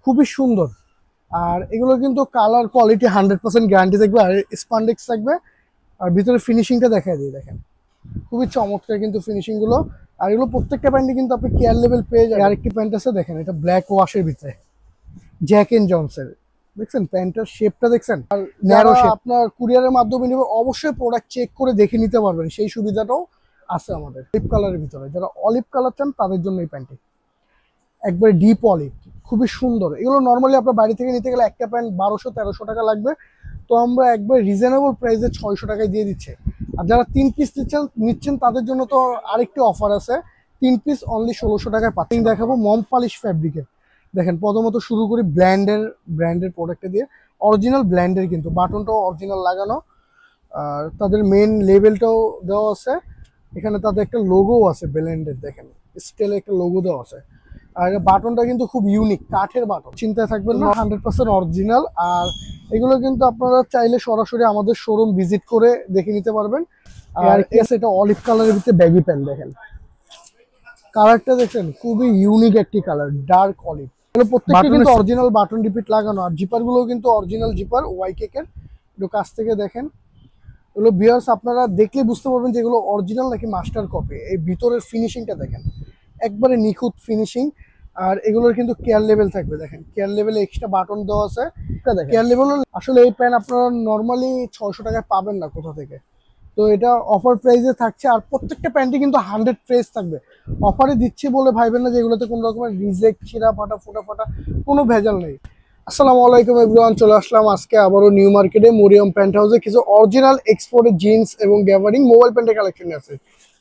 খুবই সুন্দর। আর এগুলো কিন্তু কালার কোয়ালিটি 100% গ্যারান্টি থাকবে, আর স্পান্ডেক্স থাকবে। আর ভিতরে ফিনিশিংটা দেখায় দিই, দেখেন খুবই চমৎকার কিন্তু ফিনিশিং গুলো। আর এগুলো প্রত্যেকটা প্যান্টে কিন্তু আপনি কেয়ার লেভেল পেয়ে যাবেন। আরেকটি প্যান্ট আছে দেখেন, এটা ব্ল্যাক ওয়াশের ভিতরে, জ্যাক এন্ড জনসের। দেখছেন প্যান্টের শেপটা দেখছেন, আর ন্যারো শেপ। আপনার কুরিয়ারের মাধ্যমে নেবে, অবশ্যই প্রোডাক্ট চেক করে দেখে নিতে পারবেন, সেই সুবিধাটাও আছে আমাদের। অলিভ কালারের ভিতরে যারা অলিভ কালার চান তাদের জন্য এই প্যান্টটি একবারে ডিপ অলিভ, খুবই সুন্দর। এগুলো নর্মালি আপনার বাড়ি থেকে নিতে গেলে একটা প্যান্ট 1200-1300 টাকা লাগবে, তো আমরা একবার রিজনেবল প্রাইসে 600 টাকায় দিয়ে দিচ্ছি। আর যারা 3 পিস নিচ্ছেন তাদের জন্য তো আরেকটি অফার আছে, 3 পিস অনলি 1600 টাকায় পাচ্ছেন। দেখাবো মম পলিশ ফ্যাব্রিকের। দেখেন প্রথমত শুরু করি ব্র্যান্ডের প্রোডাক্টটা দিয়ে। অরিজিনাল ব্র্যান্ডের, কিন্তু বাটনটাও অরিজিনাল লাগানো, আর তাদের মেন লেবেলটাও দেওয়া আছে। এখানে তাদের একটা লোগো আছে ব্র্যান্ডের, দেখেন স্টেলে একটা লোগো দেওয়া আছে। আর বাটনটা কিন্তু খুব ইউনিক, কাঠের বাটন, চিন্তায় থাকবেন না, 100% অরিজিনাল। আর এগুলো কিন্তু আপনারা চাইলে সরাসরি আমাদের শোরুম ভিজিট করে দেখে নিতে পারবেন। আর এটা অলিভ কালারের ভিতরে ব্যাগি প্যান্ট, দেখেন কালারটা দেখেন খুবই ইউনিক একটি কালার, ডার্ক অলিভ। প্রত্যেকটা কিন্তু অরিজিনাল বাটন রিপিট লাগানো, আর জিপার গুলো কিন্তু অরিজিনাল জিপার ওয়াইকেক এর। একটু কাছ থেকে দেখেন, এগুলো ভিউয়ার্স আপনারা দেখলে বুঝতে পারবেন যে এগুলো অরিজিনাল নাকি মাস্টার কপি। এই ভিতরের ফিনিশিংটা দেখেন, একবারে নিখুঁত ফিনিশিং। আর এগুলোর কিন্তু কেয়ার লেভেল থাকবে, দেখেন কেয়ার লেভেলে এক্সট্রা বাটন দেওয়া আছে। কেয়ার লেভেল আসলে এই প্যান্ট আপনারা নর্মালি 600 টাকায় পাবেন না কোথা থেকে, তো এটা অফার প্রাইসে থাকছে। আর প্রত্যেকটা প্যান্টই কিন্তু 100 ফ্রেশ থাকবে। অফারে দিচ্ছি বলে ভাইবেন না যে এগুলোতে কোনো রকমের রিজেক্ট, ছিঁড়া ফাটা, ফোটা ফাটা কোনো ভেজাল নেই। আসসালামু আলাইকুম এভরিওয়ান, চলে আসলাম আজকে আবারও নিউ মার্কেটে মরিয়ম প্যান্ট হাউসে কিছু অরিজিনাল এক্সপোর্টেড জিন্স এবং গ্যাভারিং মোবাইল প্যান্টের কালেকশন আছে।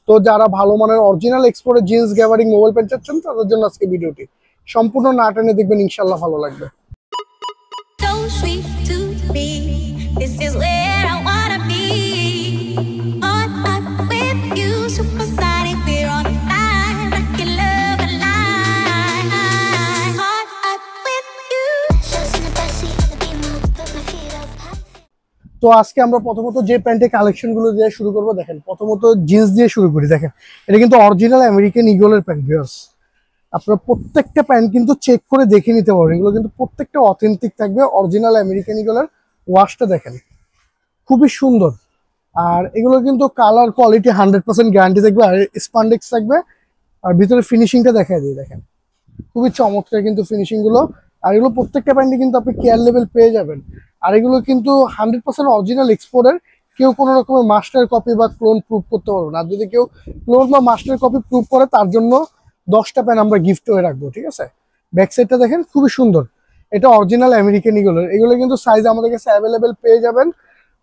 তো যারা ভালো মানের অরিজিনাল এক্সপোর্টেড জিন্স গ্যাভারিং মোবাইল প্যান্ট চাচ্ছেন তাদের জন্য আজকে ভিডিওটি সম্পূর্ণ না টেনে দেখবেন, ইনশাল্লাহ ভালো লাগবে। তো আজকে আমরা প্রথমত যে প্যান্টের কালেকশন গুলো দিয়ে শুরু করবো, দেখেন প্রথমত জিন্স দিয়ে শুরু করি। দেখেন এটা কিন্তু অরিজিনাল আমেরিকান ইগলের প্যান্ট। ভিউয়ার্স আপনারা প্রত্যেকটা প্যান্ট কিন্তু চেক করে দেখে নিতে পারবেন, এগুলো কিন্তু প্রত্যেকটা অথেন্টিক থাকবে, অরিজিনাল আমেরিকান ইগলের। ওয়াশটা দেখেন খুবই সুন্দর। আর এগুলো কিন্তু কালার কোয়ালিটি 100% গ্যারান্টি থাকবে, আর স্পান্ডেক্স থাকবে। আর ভিতরে ফিনিশিংটা দেখায় দিই, দেখেন খুবই চমৎকার কিন্তু ফিনিশিং গুলো। আর এগুলো প্রত্যেকটা প্যান্টে কিন্তু আপনি কেয়ার লেভেল পেয়ে যাবেন। আর এগুলো কিন্তু 100% অরিজিনাল এক্সপোর্টের, কেউ কোনো রকমের মাস্টার কপি বা ক্লোন প্রুফ করতে পারবে না। আর যদি কেউ ক্লোন বা মাস্টার কপি প্রুফ করে তার জন্য 10টা প্যান্ট আমরা গিফট হয়ে রাখবো, ঠিক আছে। ব্যাক সাইডটা দেখেন খুবই সুন্দর, এটা অরিজিনাল আমেরিকান ইগলের। এগুলো কিন্তু সাইজ আমাদের কাছে অ্যাভেলেবেল পেয়ে যাবেন।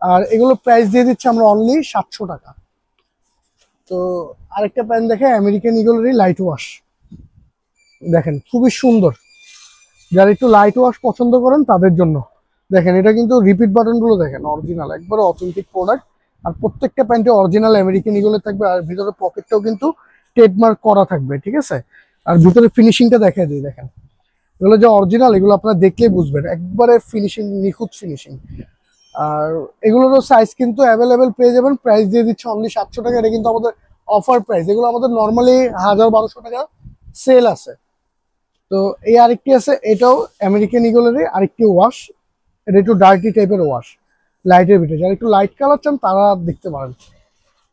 আর এগুলো প্রাইস দিয়ে দিচ্ছি আমরা অনলি 700 টাকা। তো আরেকটা প্যান্ট দেখে আমেরিকান ইগলেরই লাইট ওয়াশ, দেখেন খুবই সুন্দর। যারা একটু লাইট ওয়াশ পছন্দ করেন তাদের জন্য দেখেন, এটা কিন্তু রিপিট বাটন গুলো দেখেন অরিজিনাল, একবারে অথেন্টিক প্রোডাক্ট। আর প্রত্যেকটা প্যান্টে অরিজিনাল আমেরিকান ইগলের থাকবে। আর ভিতরে পকেটটাও কিন্তু ট্রেডমার্ক করা থাকবে, ঠিক আছে। আর ভিতরে ফিনিশিংটা দেখে দিই, দেখেন এগুলো যে অরিজিনাল, এগুলো আপনারা দেখলেই বুঝবেন, একবারে ফিনিশিং, নিখুঁত ফিনিশিং। আর এগুলোরও সাইজ কিন্তু অ্যাভেলেবেল পেয়ে যাবেন। প্রাইস দিয়ে দিচ্ছে অনলি 700 টাকা। এটা কিন্তু আমাদের অফার প্রাইস, এগুলো আমাদের নর্মালি 1000-1200 টাকা সেল আছে। তো এই আরেকটি আছে, এটাও আমেরিকান ইগলের আরেকটি ওয়াশ। এটা একটু ডার্টি টাইপের ওয়াশ, লাইটের ভিতরে। যারা একটু লাইট কালার চান তারা দেখতে পারেন।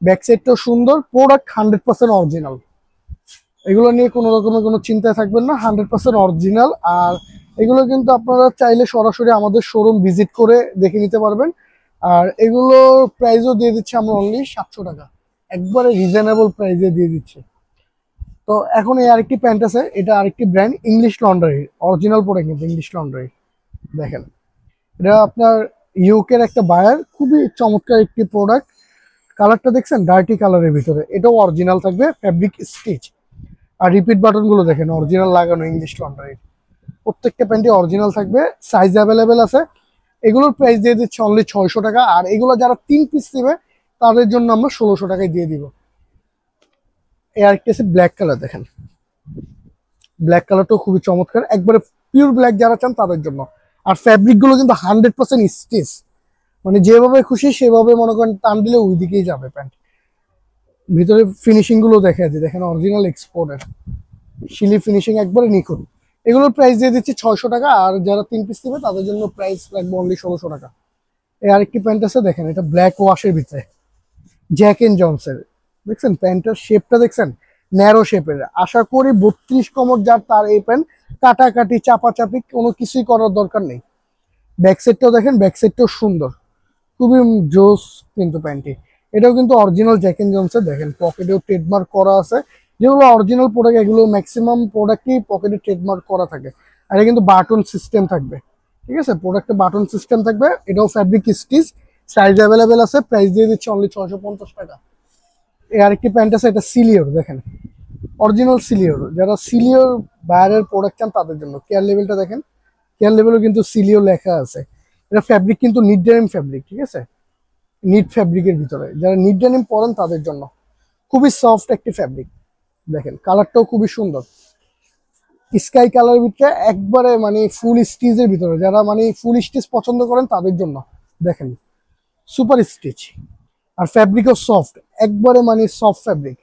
ব্যাক সাইডটাও সুন্দর, প্রোডাক্ট 100% অরিজিনাল। এগুলো নিয়ে কোনো রকমের কোনো চিন্তায় থাকবেন না, 100% অরিজিনাল। আর এগুলো কিন্তু আপনারা চাইলে সরাসরি আমাদের শোরুম ভিজিট করে দেখে নিতে পারবেন। আর এগুলো প্রাইসও দিয়ে দিচ্ছি আমরা অনলি 700 টাকা, একবারে রিজনেবল প্রাইসে দিয়ে দিচ্ছি। তো এখন এই আরেকটি প্যান্ট আছে, এটা আরেকটি brand, English laundry, original product কিন্তু ইংলিশ লন্ড্রি। দেখেন এটা আপনার ইউকের একটা বায়ার, খুবই চমৎকার একটি প্রোডাক্ট। কালারটা দেখছেন ডার্টি কালারের ভিতরে, এটাও অরিজিনাল থাকবে, ফ্যাব্রিক স্টিচ। আর রিপিট বাটন গুলো দেখেন অরিজিনাল লাগানো, ইংলিশ লন্ড্রি। প্রত্যেকটা প্যান্টে অরিজিনাল থাকবে, সাইজ অ্যাভেলেবেল আছে। এগুলোর প্রাইস দিয়ে দিচ্ছে অনলি 600 টাকা। আর এগুলো যারা 3 পিস নেবে তাদের জন্য আমরা 1600 টাকায় দিয়ে দিব। এই আরেকটি আছে ব্ল্যাক কালার, দেখেন ব্ল্যাক কালারটাও খুবই চমৎকার, একবারে পিওর ব্ল্যাক যারা চান তাদের জন্য। আর ফ্যাব্রিক গুলো কিন্তু 100% স্টিচ, মানে যেভাবে খুশি সেভাবে মনে করেন টান দিলে ওই দিকেই যাবে প্যান্ট। ভিতরে ফিনিশিং গুলো দেখে আছে, দেখেন অরিজিনাল এক্সপোর্টের শিলি ফিনিশিং, একবারে নিখুঁত। এগুলোর প্রাইস দিয়ে দিচ্ছি 600 টাকা, আর যারা 3 পিস নেবে তাদের জন্য প্রাইস রাখবো অনলি 1600 টাকা। এই আরেকটি প্যান্ট আছে দেখেন, এটা ব্ল্যাক ওয়াশের ভিতরে জ্যাক এন্ড জনসের। দেখছেন প্যান্টের শেপটা দেখছেন, ন্যারো শেপের। আশা করি 32 কমর যার তার এই প্যান্ট কাটাকাটি চাপাচাপি কোনো কিছুই করার দরকার নেই। ব্যাক সাইডটাও দেখেন, ব্যাক সাইডটাও সুন্দর, খুবই জোস কিন্তু প্যান্টটি। এটাও কিন্তু অরিজিনাল জ্যাক এন্ড জনসের। দেখেন পকেটেও ট্রেডমার্ক করা আছে, যেগুলো অরিজিনাল প্রোডাক্ট এগুলো ম্যাক্সিমাম প্রোডাক্টই পকেটে ট্রেডমার্ক করা থাকে। আর এটা কিন্তু বাটন সিস্টেম থাকবে, ঠিক আছে, প্রোডাক্টে বাটন সিস্টেম থাকবে। এটাও ফ্যাব্রিক স্টিচ, সাইজ অ্যাভেলেবেল আছে, প্রাইস দিয়ে দিচ্ছে অনলি 650 টাকা। এই আরেকটি প্যান্ট আছে, এটা সিলিওর, দেখেন অরিজিনাল সিলিওর। যারা সিলিওর বাইরের প্রোডাক্ট চান তাদের জন্য। কেয়ার লেভেলটা দেখেন, কেয়ার লেভেলও কিন্তু সিলিও লেখা আছে। এটা ফ্যাব্রিক কিন্তু নিট ডেনিম ফ্যাব্রিক, ঠিক আছে, নিট ফ্যাব্রিকের ভিতরে। যারা নিট ডেনিম পরেন তাদের জন্য খুবই সফট একটি ফ্যাব্রিক। দেখেন কালারটাও খুবই সুন্দর, স্কাই কালারের ভিতরে একবারে মানে ফুল স্টিচের ভিতরে। যারা মানে ফুল স্টিচ পছন্দ করেন তাদের জন্য দেখেন সুপার স্টিচ, আর ফ্যাব্রিকও সফট, একবারে মানে সফট ফ্যাব্রিক।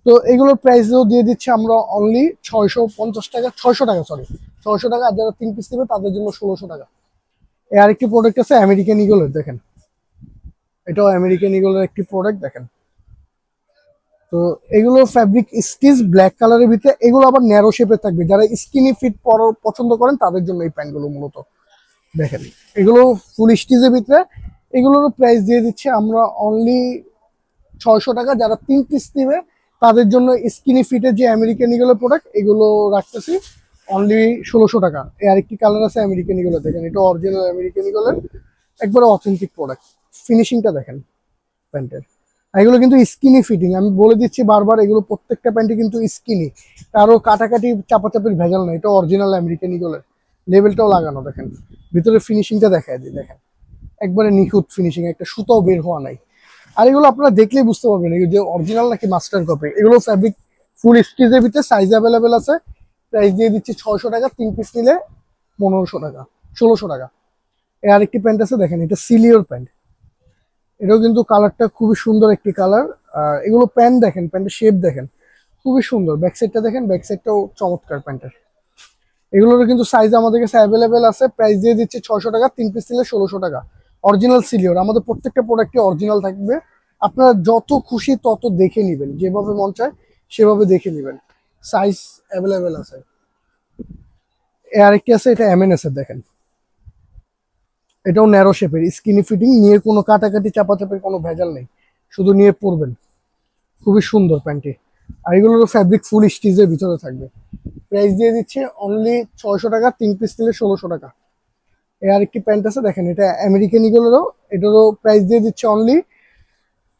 তো এগুলোর প্রাইসও দিয়ে দিচ্ছি আমরা অনলি 650 টাকা, 600 টাকা, সরি 600 টাকা। আর যারা 3 পিস নেবে তাদের জন্য 1600 টাকা। এই আরেকটি প্রোডাক্ট আছে আমেরিকান ইগলের, দেখেন এটাও আমেরিকান ইগলের একটি প্রোডাক্ট দেখেন। তো এগুলো ফ্যাব্রিক স্টিচ ব্ল্যাক কালারের ভিতরে, এগুলো আবার ন্যারো শেপে থাকবে। যারা স্কিনি ফিট পছন্দ করেন তাদের জন্য এই প্যান্টগুলো মূলত। দেখেন এগুলো ফুল স্টিচের ভিতরে, এগুলোরও প্রাইস দিয়ে দিচ্ছে আমরা অনলি 600 টাকা। যারা 3 পিস নেবে তাদের জন্য স্কিনি ফিটের যে আমেরিকান ইগলের প্রোডাক্ট এগুলো রাখতেছি অনলি 1600 টাকা। এই আরেকটি কালার আছে আমেরিকান ইগলের, দেখেন এটা অরিজিনাল আমেরিকান ইগলের, একবারে অথেন্টিক প্রোডাক্ট। ফিনিশিংটা দেখেন প্যান্টের। এগুলো কিন্তু স্কিনি ফিটিং, আমি বলে দিচ্ছি বারবার, এগুলো প্রত্যেকটা প্যান্টই কিন্তু স্কিনি, কারো কাটাকাটি চাপাচাপির ভেজাল নাই। এটা অরিজিনাল আমেরিকান ইগলের, লেবেলটাও লাগানো। দেখেন ভিতরে ফিনিশিংটা দেখায় দিই, দেখেন একবারে নিখুঁত ফিনিশিং, একটা সুতাও বের হওয়া নাই। আর এগুলো আপনারা দেখলেই বুঝতে পারবেন যে অরিজিনাল নাকি মাস্টার কপি। এগুলো ফ্যাব্রিক ফুল স্টিচের ভিতরে, সাইজ অ্যাভেলেবেল আছে, প্রাইস দিয়ে দিচ্ছি 600 টাকা। 3 পিস নিলে 1500 টাকা, 1600 টাকা। এর আরেকটি প্যান্ট আছে দেখেন, এটা সিলিওর প্যান্ট, এটাও কিন্তু কালারটা খুবই সুন্দর একটি কালার। আর এগুলো প্যান্ট দেখেন, প্যান্টের শেপ দেখেন খুবই সুন্দর। ব্যাক সাইডটা দেখেন, ব্যাক সাইডটাও চমৎকার প্যান্টের। এগুলোরও কিন্তু সাইজ আমাদের কাছে অ্যাভেলেবেল আছে, প্রাইস দিয়ে দিচ্ছে 600 টাকা। 3 পিস নিলে 1600 টাকা। অরিজিনাল সিলিওর, আমাদের প্রত্যেকটা প্রোডাক্টই অরিজিনাল থাকবে। আপনারা যত খুশি তত দেখে নেবেন, যেভাবে মন চায় সেভাবে দেখে নেবেন, সাইজ অ্যাভেলেবেল আছে। আরেকটি আছে, এটা এমএনএস এর, দেখেন এটাও ন্যারো শেপের, স্কিনি ফিটিং, নিয়ে কোনো কাটাকাটি চাপাচাপির কোনো ভেজাল নেই, শুধু নিয়ে পরবেন। খুবই সুন্দর প্যান্টটি। আর এগুলোর ফ্যাব্রিক ফুল স্টিচের ভিতরে থাকবে, প্রাইস দিয়ে দিচ্ছে অনলি 600 টাকা। 3 পিস নিলে 1600 টাকা। এর আরেকটি প্যান্ট আছে দেখেন, এটা আমেরিকান ইগলেরও, এটারও প্রাইস দিয়ে দিচ্ছে অনলি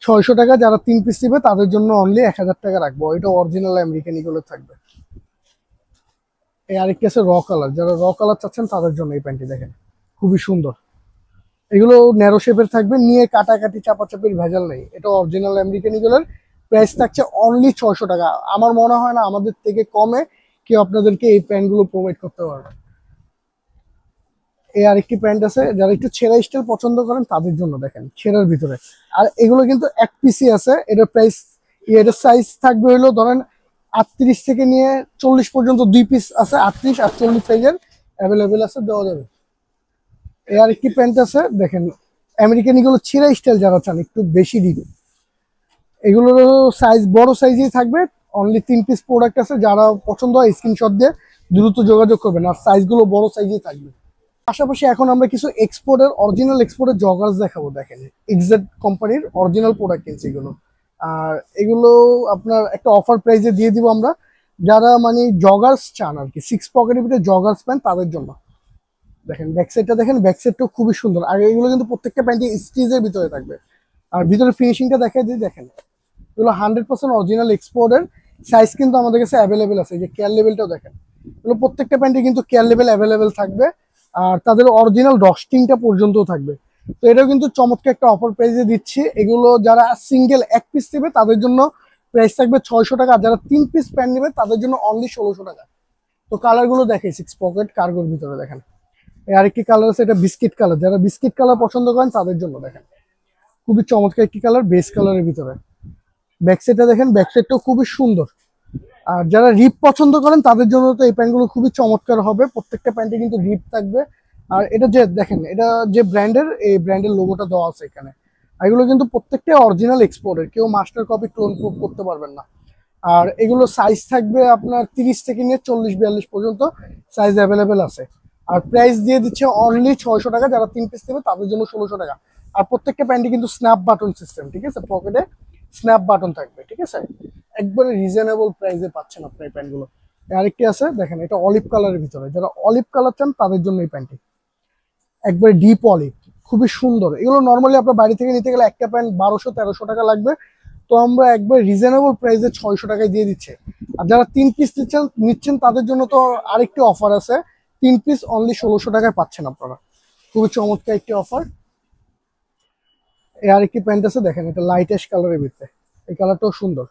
600 টাকা। যারা 3 পিস নেবে তাদের জন্য অনলি 1000 টাকা রাখবো, এটা অরিজিনাল আমেরিকান ইগলের থাকবে। এই আরেকটি আছে র কালার, যারা র কালার চাচ্ছেন তাদের জন্য এই প্যান্টটি দেখেন খুবই সুন্দর। এগুলো ন্যারো শেপের থাকবে, নিয়ে কাটাকাটি চাপাচাপির ভেজাল নেই। এটা অরিজিনাল আমেরিকান ইগলের, প্রাইস থাকছে অনলি 600 টাকা। আমার মনে হয় না আমাদের থেকে কমে কেউ আপনাদেরকে এই প্যান্টগুলো প্রোভাইড করতে পারবে। এই আরেকটি প্যান্ট আছে, যারা একটু ছেঁড়া স্টাইল পছন্দ করেন তাদের জন্য, দেখেন ছেঁড়ার ভিতরে। আর এগুলো কিন্তু এক পিসি আছে, এটার প্রাইস, এটার সাইজ থাকবে হলো ধরেন 38 থেকে নিয়ে 40 পর্যন্ত 2 পিস আছে, 38 আর 40 সাইজের অ্যাভেলেবেল আছে, দেওয়া যাবে। এই আরেকটি প্যান্ট আছে দেখেন আমেরিকান ইগল ছেঁড়া স্টাইল, যারা চান একটু বেশি ডিপ, এগুলোর সাইজ বড় সাইজেই থাকবে। অনলি 3 পিস প্রোডাক্ট আছে, যারা পছন্দ হয় স্ক্রিনশট দিয়ে দ্রুত যোগাযোগ করবেন, আর সাইজগুলো বড় সাইজেই থাকবে। পাশাপাশি এখন আমরা কিছু অরিজিনাল এক্সপোর্টের জগার্স দেখাবো। দেখেন এক্সাক্ট কোম্পানির অরিজিনাল প্রোডাক্ট কিনছে এগুলো। আর এগুলো আপনার একটা অফার প্রাইসে দিয়ে দিব আমরা, যারা মানে জগার্স চান আর কি, 6 পকেটের ভিতরে জগার্স প্যান্ট তাদের জন্য। দেখেন ব্যাক সাইডটা দেখেন, ব্যাক সাইডটাও খুবই সুন্দর। আর এগুলো কিন্তু প্রত্যেকটা প্যান্টই স্টিচের ভিতরে থাকবে। আর ভিতরে ফিনিশিংটা দেখাই দিই, দেখেন এগুলো 100% অরিজিনাল এক্সপোর্টের। সাইজ কিন্তু আমাদের কাছে অ্যাভেলেবেল আছে, যে কেয়ার লেভেলটাও দেখেন, এগুলো প্রত্যেকটা প্যান্টে কিন্তু কেয়ার লেভেল অ্যাভেলেবেল থাকবে। আর তাদের অরিজিনাল ডস্টিংটা পর্যন্ত থাকবে। তো এটাও কিন্তু চমৎকার একটা অফার প্রাইসে দিচ্ছি। এগুলো যারা সিঙ্গেল এক পিস নেবে তাদের জন্য প্রাইস থাকবে 600 টাকা। যারা 3 পিস প্যান্ট নেবে তাদের জন্য অনলি 1600 টাকা। তো কালারগুলো দেখে 6 পকেট কার্গোর ভিতরে দেখেন। আরেকটি কালার আছে, এটা বিস্কিট কালার, যারা বিস্কিট কালার পছন্দ করেন তাদের জন্য দেখেন খুবই চমৎকার একটি কালার, বেস কালারের ভিতরে। ব্যাক সাইডটা দেখেন, ব্যাক সাইডটাও খুবই সুন্দর, আর যারা রিপ পছন্দ করেন তাদের জন্য তো এই প্যান্টগুলো খুবই চমৎকার হবে, প্রত্যেকটা প্যান্টে কিন্তু রিপ থাকবে। আর এটা যে দেখেন, এটা যে ব্র্যান্ডের, এই ব্র্যান্ডের লোগোটা দেওয়া আছে এখানে। আর এগুলো কিন্তু প্রত্যেকটা অরিজিনাল এক্সপোর্টের, কেউ মাস্টার কপি ক্লোন করতে পারবেন না। আর এগুলো সাইজ থাকবে আপনার 30 থেকে নিয়ে 40-42 পর্যন্ত সাইজ অ্যাভেলেবেল আছে। আর প্রাইস দিয়ে দিচ্ছে অনলি 600 টাকা, যারা 3 পিস নেবে তাদের জন্য 1600 টাকা। আর প্রত্যেকটা প্যান্টে কিন্তু স্ন্যাপ বাটন সিস্টেম, ঠিক আছে, পকেটে স্ন্যাপ বাটন থাকবে, ঠিক আছে। একবারে রিজনেবল প্রাইসে পাচ্ছেন আপনি এই প্যান্টগুলো। আরেকটি আছে দেখেন, এটা অলিভ কালারের ভিতরে, যারা অলিভ কালার চান তাদের জন্য এই প্যান্টটি একবারে ডিপ অলিভ, খুবই সুন্দর। এগুলো নর্মালি আপনার বাড়ি থেকে নিতে গেলে একটা প্যান্ট 1200-1300 টাকা লাগবে, তো আমরা একবার রিজনেবল প্রাইসে 600 টাকায় দিয়ে দিচ্ছে। আর যারা 3 পিস নিচ্ছেন তাদের জন্য তো আরেকটি অফার আছে, 3 পিস অনলি 1600 টাকায় পাচ্ছেন আপনারা, খুবই চমৎকার একটি অফার। আরেকটি প্যান্ট আছে দেখেন, এটা লাইট অ্যাশ কালারের ভিতরে, এই কালারটাও সুন্দর।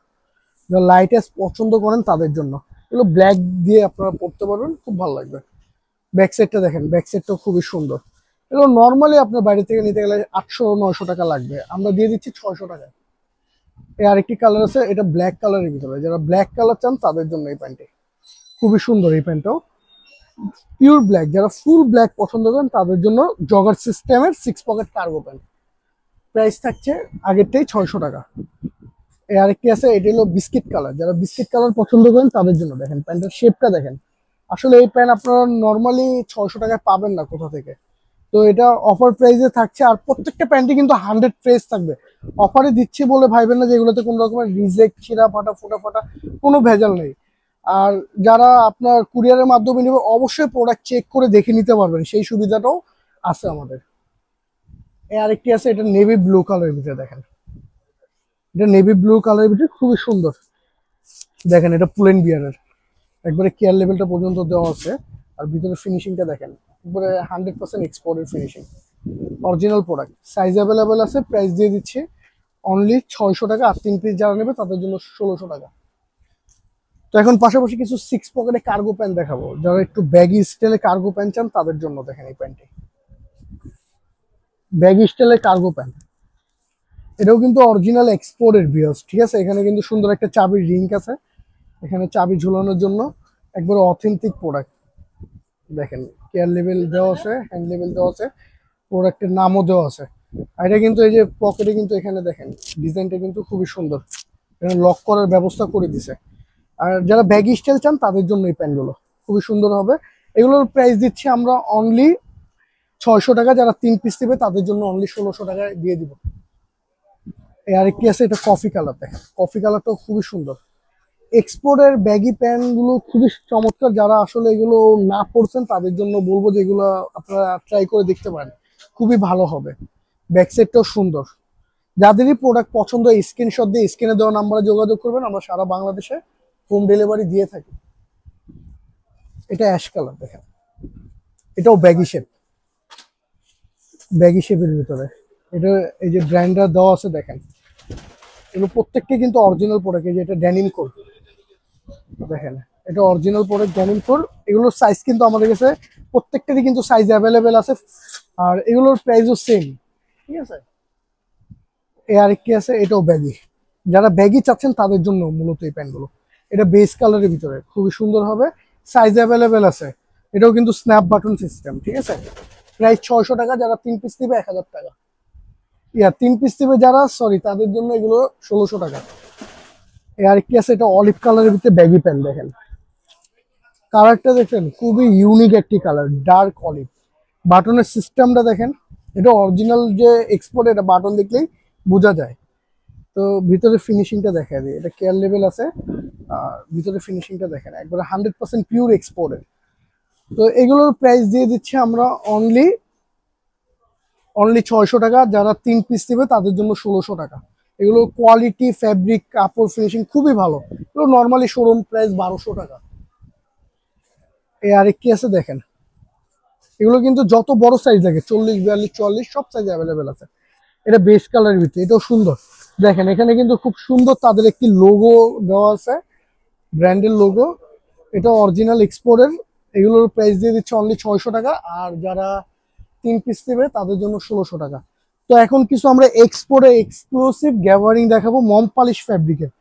যারা লাইট অ্যাশ পছন্দ করেন তাদের জন্য, এগুলো ব্ল্যাক দিয়ে আপনারা পরতে পারবেন, খুব ভালো লাগবে। ব্যাক সাইডটা দেখেন, ব্যাক সাইডটাও খুবই সুন্দর। এগুলো নর্মালি আপনার বাড়ি থেকে নিতে গেলে 800-900 টাকা লাগবে, আমরা দিয়ে দিচ্ছি 600 টাকায়। আরেকটি কালার আছে, এটা ব্ল্যাক কালারের ভিতরে, যারা ব্ল্যাক কালার চান তাদের জন্য এই প্যান্টটি খুবই সুন্দর। এই প্যান্টটাও পিওর ব্ল্যাক, যারা ফুল ব্ল্যাক পছন্দ করেন তাদের জন্য জগার সিস্টেমের 6 পকেট কার্গো প্যান্ট, প্রাইস থাকছে আগেরটাই 600 টাকা। আরেকটি আছে, এটা হলো বিস্কিট কালার, যারা বিস্কিট কালার পছন্দ করেন তাদের জন্য। দেখেন প্যান্টের শেপটা দেখেন, আসলে এই প্যান্ট আপনারা নর্মালি 600 টাকায় পাবেন না কোথা থেকে, তো এটা অফার প্রাইসে থাকছে। আর প্রত্যেকটা প্যান্টই কিন্তু 100 ফ্রেশ থাকবে, অফারে দিচ্ছি বলে ভাইবেন না যে এগুলোতে কোনো রকমের রিজেক্ট, ছিঁড়া ফাটা, ফোটা ফাটা কোনো ভেজাল নেই। আর যারা আপনার কুরিয়ারের মাধ্যমে নেবে অবশ্যই প্রোডাক্ট চেক করে দেখে নিতে পারবেন, সেই সুবিধাটাও আছে আমাদের। আরেকটি আছে, এটা নেভি ব্লু কালারের ভিতরে, দেখেন এটা নেভি ব্লু কালারের ভিতরে খুবই সুন্দর। দেখেন এটা পুলেন বিয়ারের, একবারে কেয়ার লেভেলটা পর্যন্ত দেওয়া আছে। আর ভিতরে ফিনিশিংটা দেখেন, একবারে 100% এক্সপোর্টের finishing, original product. Size available আছে, প্রাইস দিয়ে দিচ্ছি অনলি 600 টাকা। আর 3 পিস যারা নেবে তাদের জন্য 1600 টাকা। তো এখন পাশাপাশি কিছু 6 পকেটে কার্গো প্যান্ট দেখাবো, যারা একটু ব্যাগি স্টাইলে কার্গো প্যান্ট চান তাদের জন্য। দেখেন এই প্যান্টটি ব্যাগি স্টাইলে কার্গো প্যান্ট, এটাও কিন্তু অরিজিনাল এক্সপোর্টের ভিউয়ার্স, ঠিক আছে। এখানে কিন্তু সুন্দর একটা চাবির রিং আছে, এখানে চাবি ঝুলানোর জন্য, একবারে অথেন্টিক প্রোডাক্ট। দেখেন কেয়ার লেভেল দেওয়া আছে, হ্যান্ড লেভেল দেওয়া আছে, প্রোডাক্টের নামও দেওয়া আছে। আর এটা কিন্তু এই যে পকেটে কিন্তু এখানে দেখেন ডিজাইনটা কিন্তু খুবই সুন্দর, এখানে লক করার ব্যবস্থা করে দিছে। আর যারা ব্যাগি স্টাইল চান তাদের জন্য এই প্যান্টগুলো খুবই সুন্দর হবে। এগুলোর প্রাইস দিচ্ছি আমরা অনলি 600 টাকা, যারা 3 পিস নেবে তাদের জন্য অনলি 1600 টাকায় দিয়ে দিব। আরেকটি আছে, এটা কফি কালার, দেখেন কফি কালারটাও খুবই সুন্দর। এক্সপোর্টের ব্যাগি প্যান্ট গুলো খুবই চমৎকার, যারা আসলে এগুলো না পড়ছেন তাদের জন্য বলবো যে এগুলো আপনারা ট্রাই করে দেখতে পারেন, খুবই ভালো হবে। ব্যাক সাইডটাও সুন্দর। যাদেরই প্রোডাক্ট পছন্দ স্ক্রিনশট দিয়ে স্ক্রিনে দেওয়া নাম্বারে যোগাযোগ করবেন, আমরা সারা বাংলাদেশে হোম ডেলিভারি দিয়ে থাকি। এটা অ্যাশ কালার, দেখেন এটাও ব্যাগি শেপ, ব্যাগি শেপের ভিতরে। এটা এই যে ব্র্যান্ডটা দেওয়া আছে দেখেন, এগুলো প্রত্যেকটা কিন্তু অরিজিনাল প্রোডাক্ট। এই যে এটা ড্যানিম কোড, দেখেন এটা অরিজিনাল প্রোডাক্ট ড্যানিম কোড। এগুলোর সাইজ কিন্তু আমাদের কাছে প্রত্যেকটারই কিন্তু সাইজ অ্যাভেলেবেল আছে, আর এগুলোর প্রাইসও সেম, ঠিক আছে। আরেকটি আছে, এটাও ব্যাগি, যারা ব্যাগি চাচ্ছেন তাদের জন্য মূলত এই প্যান্টগুলো। এটা বেস কালারের ভিতরে খুবই সুন্দর হবে, সাইজ অ্যাভেলেবেল আছে। এটাও কিন্তু স্ন্যাপ বাটন সিস্টেম, ঠিক আছে। প্রাইস 600 টাকা, যারা 3 পিস নেবে 1000 টাকা। 3 পিস নেবে যারা, সরি, তাদের জন্য এগুলো 1600 টাকা। আরেকটি আছে, এটা অলিভ কালারের ভিতরে ব্যাগি প্যান্ট, দেখেন কালারটা দেখেন খুবই ইউনিক একটি কালার, ডার্ক অলিভ। বাটনের সিস্টেমটা দেখেন, এটা অরিজিনাল যে এক্সপোর্ট, এটা বাটন দেখলেই বোঝা যায়। তো ভিতরে ফিনিশিংটা দেখা দিই, এটা কেয়ার লেভেল আছে। আর ভিতরে ফিনিশিংটা দেখেন, একবারে 100% পিওর এক্সপোর্টের। তো এগুলোর প্রাইস দিয়ে দিচ্ছি আমরা অনলি 600 টাকা, যারা 3 পিস নেবে তাদের জন্য 1600 টাকা। এগুলো কোয়ালিটি, ফ্যাব্রিক, কাপড়, ফিনিশিং খুবই ভালো। এগুলো নর্মালি শোরুম প্রাইস 1200 টাকা। আরেকটি আছে দেখেন, এগুলো কিন্তু যত বড় সাইজ লাগে 40, 42, 44 সব সাইজ অ্যাভেলেবেল আছে। এটা বেস কালারের ভিতরে, এটাও সুন্দর। দেখেন এখানে কিন্তু খুব সুন্দর তাদের একটি লোগো দেওয়া আছে, ব্র্যান্ডের লোগো। এটা অরিজিনাল এক্সপোর্টের। এগুলোর প্রাইস দিয়ে দিচ্ছে অনলি 600 টাকা। আর যারা 3 পিস নেবে তাদের জন্য 1600 টাকা। তো এখন কিছু আমরা এক্সপোর্টে এক্সক্লুসিভ গ্যাবারিং দেখাবো, মম পালিশ ফ্যাব্রিকের।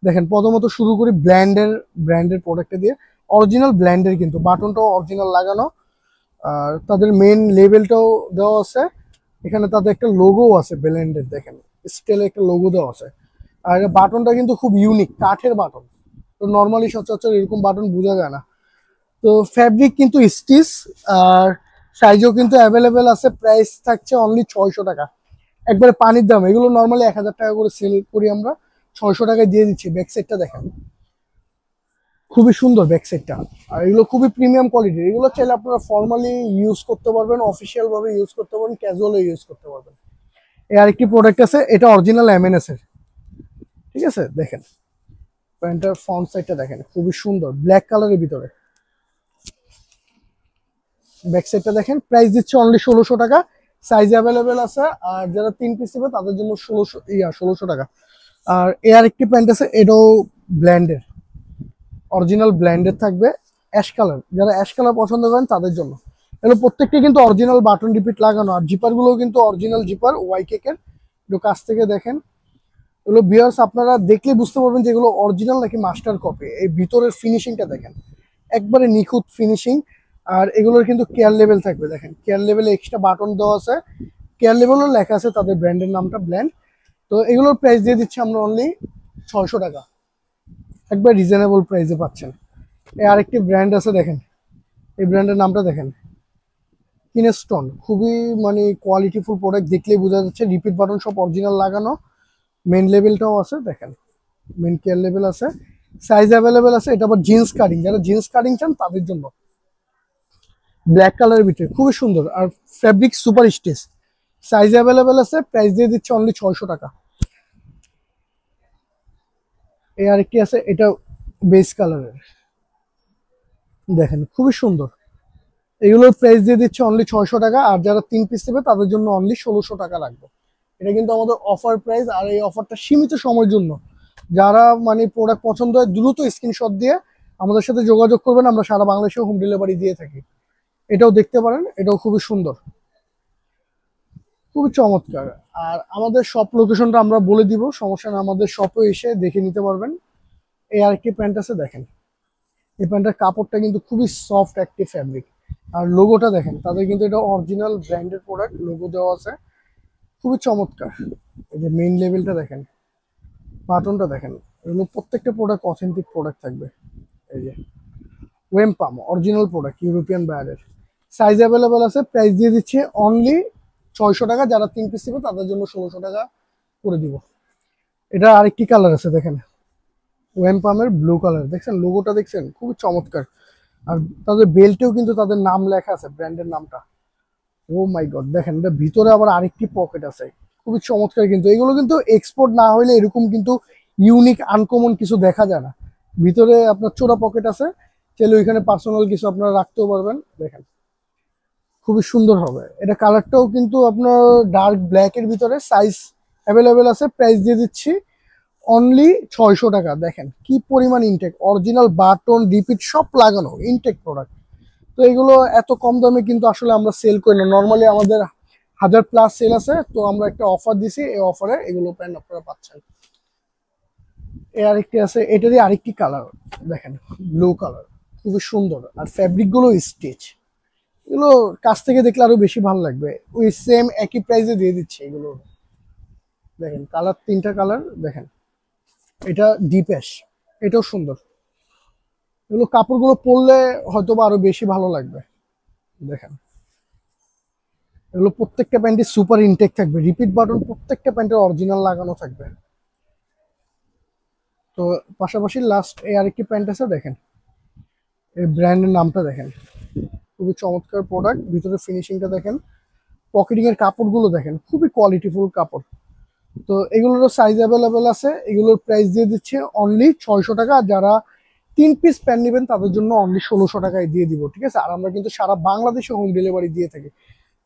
দেখেন প্রথমত শুরু করি ব্র্যান্ডের প্রোডাক্টটা দিয়ে। অরিজিনাল ব্র্যান্ডের, কিন্তু বাটনটাও অরিজিনাল লাগানো, আর তাদের মেন লেভেলটাও দেওয়া আছে। এখানে তাদের একটা লোগো আছে ব্র্যান্ডের, দেখেন স্টেলে একটা লোগো দেওয়া আছে। আর বাটনটা কিন্তু খুব ইউনিক, কাঠের বাটন। তো নর্মালি সচরাচর এরকম বাটন বোঝা যায় না। তো ফ্যাব্রিক কিন্তু স্টিচ, আর সাইজও কিন্তু অ্যাভেলেবেল আছে। প্রাইস থাকছে অনলি 600 টাকা, একবারে পানির দাম। এগুলো নর্মালি 1000 টাকা করে সেল করি আমরা, 600 টাকায় দিয়ে দিচ্ছি। ব্যাক সাইডটা দেখেন, খুবই সুন্দর ব্যাক সাইডটা। আর এগুলো খুবই প্রিমিয়াম কোয়ালিটির। এগুলো চাইলে আপনারা ফর্মালি ইউজ করতে পারবেন, অফিসিয়াল ভাবে ইউজ করতে পারবেন, ক্যাজুয়ালি ইউজ করতে পারবেন। এই আরেকটি প্রোডাক্ট আছে, এটা অরিজিনাল এমএনএস এর, ঠিক আছে। দেখেন প্যান্টের ফ্রন্ট সাইডটা দেখেন, খুবই সুন্দর ব্ল্যাক কালারের ভিতরে। ব্যাক সাইডটা দেখেন, প্রাইস দিচ্ছে অনলি 1600 টাকা। সাইজ অ্যাভেলেবেল আছে, আর যারা 3 পিস নেবে তাদের জন্য 1600 টাকা। আর এ আরেকটি প্যান্ট আছে, এটাও ব্ল্যান্ডের, অরিজিনাল ব্ল্যান্ডের থাকবে, অ্যাশ কালার। যারা অ্যাশ কালার পছন্দ করেন তাদের জন্য। এগুলো প্রত্যেকটা কিন্তু অরিজিনাল বাটন রিপিট লাগানো, আর জিপার গুলো কিন্তু অরিজিনাল জিপার ওয়াইকেকের। একটু কাছ থেকে দেখেন, এগুলো ভিউয়ার্স আপনারা দেখলে বুঝতে পারবেন যে এগুলো অরিজিনাল নাকি মাস্টার কপি। এই ভিতরের ফিনিশিংটা দেখেন, একবারে নিখুঁত ফিনিশিং। আর এগুলোর কিন্তু কেয়ার লেভেল থাকবে, দেখেন কেয়ার লেভেলে এক্সট্রা বাটন দেওয়া আছে, কেয়ার লেভেলও লেখা আছে তাদের ব্র্যান্ডের নামটা ব্ল্যান্ড। তো এগুলোর প্রাইস দিয়ে দিচ্ছি আমরা অনলি 600 টাকা, একবার রিজনেবল প্রাইসে পাচ্ছেন। এই আরেকটি ব্র্যান্ড আছে দেখেন, এই ব্র্যান্ডের নামটা দেখেন, কিনেস্টন। খুবই মানে কোয়ালিটিফুল প্রোডাক্ট, দেখলেই বোঝা যাচ্ছে। রিপিট বাটন সব অরিজিনাল লাগানো, মেন লেভেলটাও আছে দেখেন, মেন কেয়ার লেভেল আছে, সাইজ অ্যাভেলেবেল আছে। এটা আবার জিন্স কাটিং, যারা জিন্স কাটিং চান তাদের জন্য। ব্ল্যাক কালারের ভিতরে খুবই সুন্দর, আর fabric super stitch. Size available আছে, প্রাইস দিয়ে দিচ্ছে অনলি 600 টাকা। এই আরেকটি আছে, এটা বেস কালারের, দেখেন খুবই সুন্দর। এগুলোর প্রাইস দিয়ে দিচ্ছে অনলি 600 টাকা, আর যারা 3 পিস নেবে তাদের জন্য অনলি 1600 টাকা লাগবে। এটা কিন্তু আমাদের অফার প্রাইস, আর এই অফারটা সীমিত সময়ের জন্য। যারা মানে প্রোডাক্ট পছন্দ হয় দ্রুত স্ক্রিনশট দিয়ে আমাদের সাথে যোগাযোগ করবেন, আমরা সারা বাংলাদেশে হোম ডেলিভারি দিয়ে থাকি। এটাও দেখতে পারেন, এটাও খুবই সুন্দর, খুবই চমৎকার। আর আমাদের শপ লোকেশনটা আমরা বলে দিব, সমস্যা না, আমাদের শপে এসে দেখে নিতে পারবেন। এই আরেকটি প্যান্ট আছে দেখেন, এই প্যান্টের কাপড়টা কিন্তু খুবই সফট একটি ফ্যাব্রিক। আর লোগোটা দেখেন, তাদের কিন্তু এটা অরিজিনাল ব্র্যান্ডেড প্রোডাক্ট, লোগো দেওয়া আছে, খুবই চমৎকার। এই যে মেইন লেভেলটা দেখেন, বাটনটা দেখেন, এগুলো প্রত্যেকটা প্রোডাক্ট অথেন্টিক প্রোডাক্ট থাকবে। এই যে ওয়েমপাম অরিজিনাল প্রোডাক্ট, ইউরোপিয়ান ব্র্যান্ডের। সাইজ অ্যাভেলেবেল আছে, প্রাইস দিয়ে দিচ্ছে অনলি 600 টাকা। যারা 3 পিস নেবে তাদের জন্য 1600 টাকা করে দিব। এটা আরেকটি কালার আছে দেখেন, ওয়েমপামের ব্লু কালার, দেখছেন লোগোটা দেখছেন, খুবই চমৎকার। আর তাদের বেল্টেও কিন্তু তাদের নাম লেখা আছে, ব্র্যান্ডের নামটা। ও মাই গড, দেখেন এটা ভিতরে আবার আরেকটি পকেট আছে, খুবই চমৎকার। কিন্তু এগুলো কিন্তু এক্সপোর্ট না হলে এরকম কিন্তু ইউনিক আনকমন কিছু দেখা যায় না। ভিতরে আপনার চোরা পকেট আছে, চাইলে ওইখানে পার্সোনাল কিছু আপনারা রাখতেও পারবেন। দেখেন খুবই সুন্দর হবে। এটা কালারটাও কিন্তু আপনার ডার্ক ব্ল্যাক এর ভিতরে, সাইজ অ্যাভেলেবেল আছে। প্রাইস দিয়ে দিচ্ছি অনলি 600 টাকা। দেখেন কি পরিমাণ ইনটেক, অরিজিনাল বাটন রিপিট সব লাগানো ইনটেক প্রোডাক্ট। তো এগুলো এত কম দামে কিন্তু আসলে আমরা সেল করি না, নর্মালি আমাদের 1000+ সেল আছে। তো আমরা একটা অফার দিছি, এই অফারে এগুলো প্যান্ট আপনারা পাচ্ছেন। এই আরেকটি আছে, এটারই আরেকটি কালার দেখেন, ব্লু কালার, খুবই সুন্দর। আর ফ্যাব্রিক গুলো স্টিচ, এগুলো কাছ থেকে দেখলে আরো বেশি ভালো লাগবে। ওই সেম একই প্রাইসে দিয়ে দিচ্ছে এগুলো। দেখেন কালার, 3টা কালার দেখেন। এটা ডিপ অ্যাশ, এটাও সুন্দর। এগুলো কাপড়গুলো পরলে হয়তো বা আরো বেশি ভালো লাগবে। দেখেন এগুলো প্রত্যেকটা প্যান্টে সুপার ইনটেক থাকবে, রিপিট বাটন প্রত্যেকটা প্যান্টের অরিজিনাল লাগানো থাকবে। তো পাশাপাশি লাস্ট এই আরেকটি প্যান্ট আছে দেখেন, এই ব্র্যান্ডের নামটা দেখেন, খুবই চমৎকার প্রোডাক্ট। ভিতরে ফিনিশিংটা দেখেন, পকেটিং এর কাপড়গুলো দেখেন, খুবই কোয়ালিটিফুল কাপড়। তো এগুলোরও সাইজ অ্যাভেলেবেল আছে। এগুলোর প্রাইস দিয়ে দিচ্ছে অনলি 600 টাকা। যারা 3 পিস প্যান্ট নেবেন তাদের জন্য অনলি 1600 টাকায় দিয়ে দিব, ঠিক আছে। আর আমরা কিন্তু সারা বাংলাদেশে হোম ডেলিভারি দিয়ে থাকি।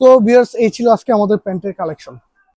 তো ভিউয়ার্স, এই ছিল আজকে আমাদের প্যান্টের কালেকশন।